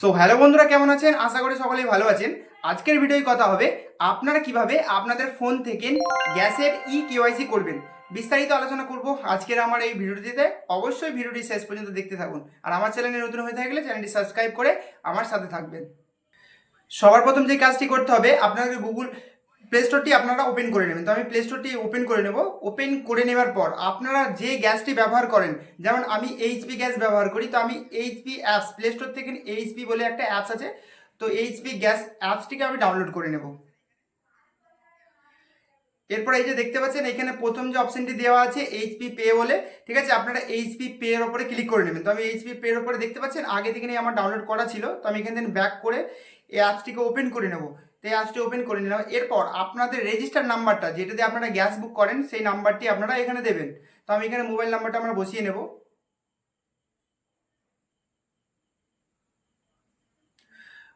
তো হ্যালো বন্ধুরা, কেমন আছেন? আশা করি সকলেই ভালো আছেন। আজকের ভিডিওয় কথা হবে আপনারা কিভাবে আপনাদের ফোন থেকে গ্যাসের কেওয়াইসি করবেন, বিস্তারিত আলোচনা করব আজকের আমার এই ভিডিওটিতে। অবশ্যই ভিডিওটি শেষ পর্যন্ত দেখতে থাকুন, আর আমার চ্যানেলে নতুন হয়ে থাকলে চ্যানেলটি সাবস্ক্রাইব করে আমার সাথে থাকবেন। সবার প্রথম যে কাজটি করতে হবে, আপনাদের গুগল প্লে স্টোরটি আপনারা ওপেন করে নেবেন। তো আমি প্লে স্টোরটি ওপেন করে নেব। ওপেন করে নেওয়ার পর আপনারা যে গ্যাসটি ব্যবহার করেন, যেমন আমি এইচপি গ্যাস ব্যবহার করি, তো আমি এইচপি অ্যাপস প্লে স্টোর থেকে এইচপি বলে একটা অ্যাপস আছে, তো এইচপি গ্যাস অ্যাপসটিকে আমি ডাউনলোড করে নেব। এরপর এই যে দেখতে পাচ্ছেন এখানে প্রথম যে অপশনটি দেওয়া আছে এইচপি পে বলে, ঠিক আছে, আপনারা এইচপি পে এর ওপরে ক্লিক করে নেবেন। তো আমি এইচপি পে এর ওপরে দেখতে পাচ্ছেন আগে থেকে আমার ডাউনলোড করা ছিল, তো আমি এখান থেকে ব্যাক করে এই অ্যাপসটিকে ওপেন করে নেব। তো এই অ্যাপসটি ওপেন করে নিলাম। এরপর আপনাদের রেজিস্টার নাম্বারটা, যেটা দিয়ে আপনারা গ্যাস বুক করেন, সেই নাম্বারটি আপনারা এখানে দেবেন। তো আমি এখানে মোবাইল নাম্বারটা আমরা বসিয়ে নেব।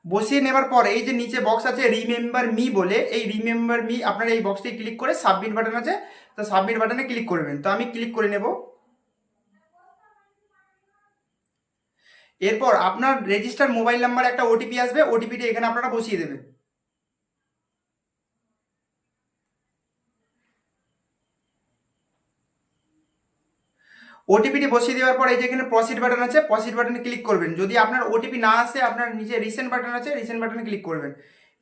বসিয়ে নেবার পর এই যে নিচে বক্স আছে রিমেম্বার মি বলে, এই রিমেম্বার মি আপনারা এই বক্সটি ক্লিক করে সাবমিট বাটন আছে, তো সাবমিট বাটনে ক্লিক করবেন। তো আমি ক্লিক করে নেব। এরপর আপনার রেজিস্টার মোবাইল নাম্বার একটা ওটিপি আসবে, ওটিপিটি এখানে আপনারা বসিয়ে দেবেন। ওটিপিটি বসিয়ে দেওয়ার পর এই যে এখানে প্রসিড বাটন আছে, প্রসিড বাটনে ক্লিক করবেন। যদি আপনার ওটিপি না আসে, আপনার নিচে রিসেন্ট বাটন আছে, রিসেন্ট বাটনে ক্লিক করবেন।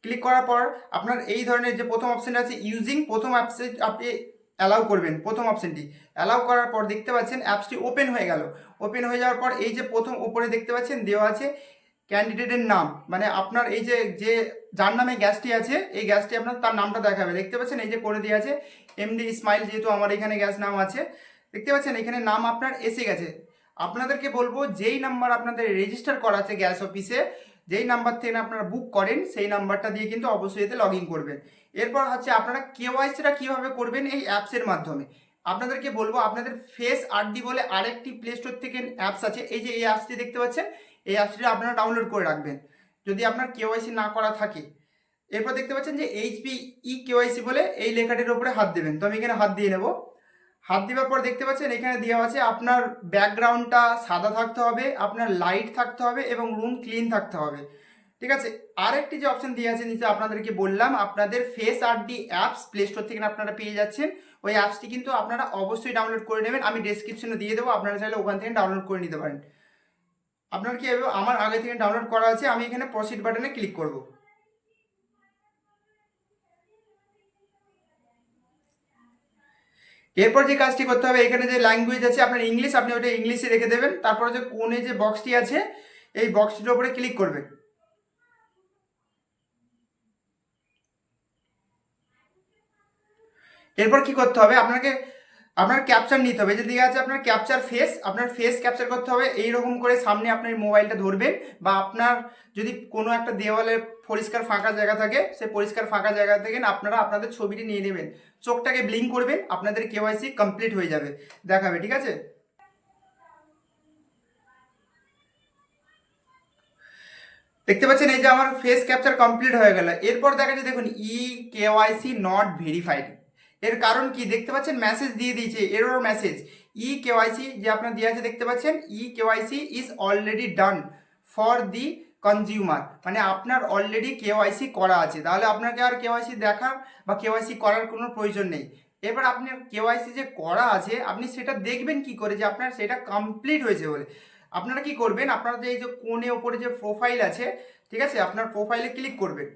ক্লিক করার পর আপনার এই ধরনের যে প্রথম অপশন আছে ইউজিং, প্রথম অ্যাপসে আপনি অ্যালাউ করবেন। প্রথম অপশনটি অ্যালাউ করার পর দেখতে পাচ্ছেন অ্যাপসটি ওপেন হয়ে গেল। ওপেন হয়ে যাওয়ার পর এই যে প্রথম ওপরে দেখতে পাচ্ছেন দেওয়া আছে ক্যান্ডিডেটের নাম, মানে আপনার এই যে যে যার নামে গ্যাসটি আছে, এই গ্যাসটি আপনার তার নামটা দেখাবে। দেখতে পাচ্ছেন এই যে করে দিয়ে আছে এমডি ইসমাইল, যেহেতু আমার এখানে গ্যাস নাম আছে, দেখতে পাচ্ছেন এখানে নাম আপনার এসে গেছে। আপনাদেরকে বলবো যেই নাম্বার আপনাদের রেজিস্টার করা আছে গ্যাস অফিসে, যেই নাম্বার থেকে আপনারা বুক করেন, সেই নাম্বারটা দিয়ে কিন্তু অবশ্যই এতে লগ ইন করবেন। এরপর হচ্ছে আপনারা কেওয়াইসিটা কীভাবে করবেন এই অ্যাপসের মাধ্যমে। আপনাদেরকে বলবো আপনাদের ফেস আরডি বলে আরেকটি প্লে স্টোর থেকে অ্যাপস আছে, এই যে এই অ্যাপসটি দেখতে পাচ্ছেন, এই অ্যাপসটি আপনারা ডাউনলোড করে রাখবেন যদি আপনার কেওয়াইসি না করা থাকে। এরপর দেখতে পাচ্ছেন যে এইচপি কেওয়াইসি বলে এই লেখাটির উপরে হাত দেবেন। তো আমি এখানে হাত দিয়ে নেব। হাত দেওয়ার পর দেখতে পাচ্ছেন এখানে দেওয়া আছে আপনার ব্যাকগ্রাউন্ডটা সাদা থাকতে হবে, আপনার লাইট থাকতে হবে এবং রুম ক্লিন থাকতে হবে, ঠিক আছে। আরেকটি যে অপশন দেওয়া আছে নিচে আপনাদেরকে বললাম, আপনাদের face RD apps play store থেকে আপনারা পেয়ে যাচ্ছেন। ওই অ্যাপসটি কিন্তু আপনারা অবশ্যই ডাউনলোড করে নেবেন, আমি ডেসক্রিপশনে দিয়ে দেবো, আপনারা চাইলে ওখান থেকে ডাউনলোড করে নিতে পারেন। আপনার কি আমার আগে থেকে ডাউনলোড করা আছে, আমি এখানে প্রসিড বাটনে ক্লিক করব। এরপর যে কাজটি করতে হবে, এখানে যে ল্যাঙ্গুয়েজ আছে আপনার ইংলিশ, আপনি ওটা ইংলিশে রেখে দেবেন। তারপরে যে কোণে যে বক্সটি আছে, এই বক্সটির উপরে ক্লিক করবেন। এরপর কি করতে হবে, আপনার ক্যাপচার নিতে হবে। যে দিকে আছে আপনার ক্যাপচার ফেস, আপনার ফেস ক্যাপচার করতে হবে। এইরকম করে সামনে আপনার মোবাইলটা ধরবেন, বা আপনার যদি কোনো একটা দেওয়ালে পরিষ্কার ফাঁকা জায়গা থাকে, সেই পরিষ্কার ফাঁকা জায়গা থেকে আপনারা আপনাদের ছবিটি নিয়ে নেবেন, চোখটাকে ব্লিঙ্ক করবেন, আপনাদের কেওয়াইসি কমপ্লিট হয়ে যাবে, দেখাবে, ঠিক আছে। দেখতে পাচ্ছেন এই যে আমার ফেস ক্যাপচার কমপ্লিট হয়ে গেল। এরপর দেখা যায় দেখুন কেওয়াইসি নট ভেরিফাইড। এর কারণ কি, দেখতে পাচ্ছেন মেসেজ দিয়ে দিয়েছে, এরর মেসেজ। কেওয়াইসি যে আপনার দিয়ে আছে দেখতে পাচ্ছেন KYC is already done for the consumer, মানে আপনার অলরেডি কেওয়াইসি করা আছে, তাহলে আপনাকে আর কেওয়াইসি দেখার বা কেওয়াইসি করার কোনো প্রয়োজন নেই। এবার আপনার কেওয়াইসি যে করা আছে, আপনি সেটা দেখবেন কি করে যে আপনার সেটা কমপ্লিট হয়েছে বলে। আপনারা কি করবেন, আপনারা যে এই যে কোণে ওপরে যে প্রোফাইল আছে, ঠিক আছে, আপনার প্রোফাইলে ক্লিক করবেন।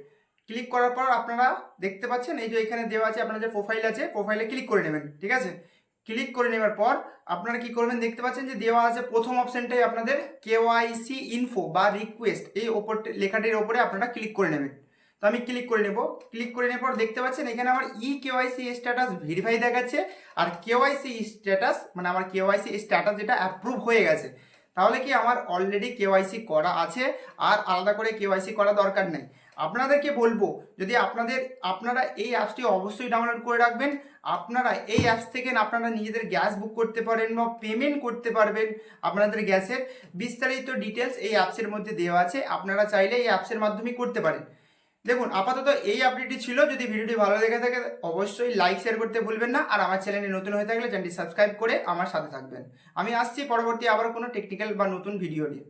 ক্লিক করার পর আপনারা দেখতে পাচ্ছেন এই যে এখানে দেওয়া আছে আপনার যে প্রোফাইল আছে, প্রোফাইলে ক্লিক করে নেবেন, ঠিক আছে। ক্লিক করে নেওয়ার পর আপনারা কি করবেন, দেখতে পাচ্ছেন যে দেওয়া আছে প্রথম অপশনটাই আপনাদের কেওয়াইসি ইনফো বা রিকোয়েস্ট, এই ওপর লেখাটির ওপরে আপনারা ক্লিক করে নেবেন। তো আমি ক্লিক করে নেব। ক্লিক করে নেওয়ার পর দেখতে পাচ্ছেন এখানে আমার কেওয়াইসি স্ট্যাটাস ভেরিফাই দেখাচ্ছে, আর কেওয়াইসি স্ট্যাটাস মানে আমার কেওয়াইসি স্ট্যাটাস যেটা অ্যাপ্রুভ হয়ে গেছে। তাহলে কি আমার অলরেডি কেওয়াইসি করা আছে, আর আলাদা করে কেওয়াইসি করা দরকার নেই। আপনাদেরকে বলবো যদি আপনারা এই অ্যাপসটি অবশ্যই ডাউনলোড করে রাখবেন। আপনারা এই অ্যাপস থেকে আপনারা নিজেদের গ্যাস বুক করতে পারেন বা পেমেন্ট করতে পারবেন আপনাদের গ্যাসের। বিস্তারিত ডিটেলস এই অ্যাপসের মধ্যে দেওয়া আছে, আপনারা চাইলে এই অ্যাপসের মাধ্যমেই করতে পারেন। দেখুন আপাতত এই আপডেটটি ছিল। যদি ভিডিওটি ভালো লেগে থাকে অবশ্যই লাইক শেয়ার করতে ভুলবেন না, আর আমার চ্যানেলে নতুন হয়ে থাকলে চ্যানেলটি সাবস্ক্রাইব করে আমার সাথে থাকবেন। আমি আসছি পরবর্তী আবার কোনো টেকনিক্যাল বা নতুন ভিডিও নিয়ে।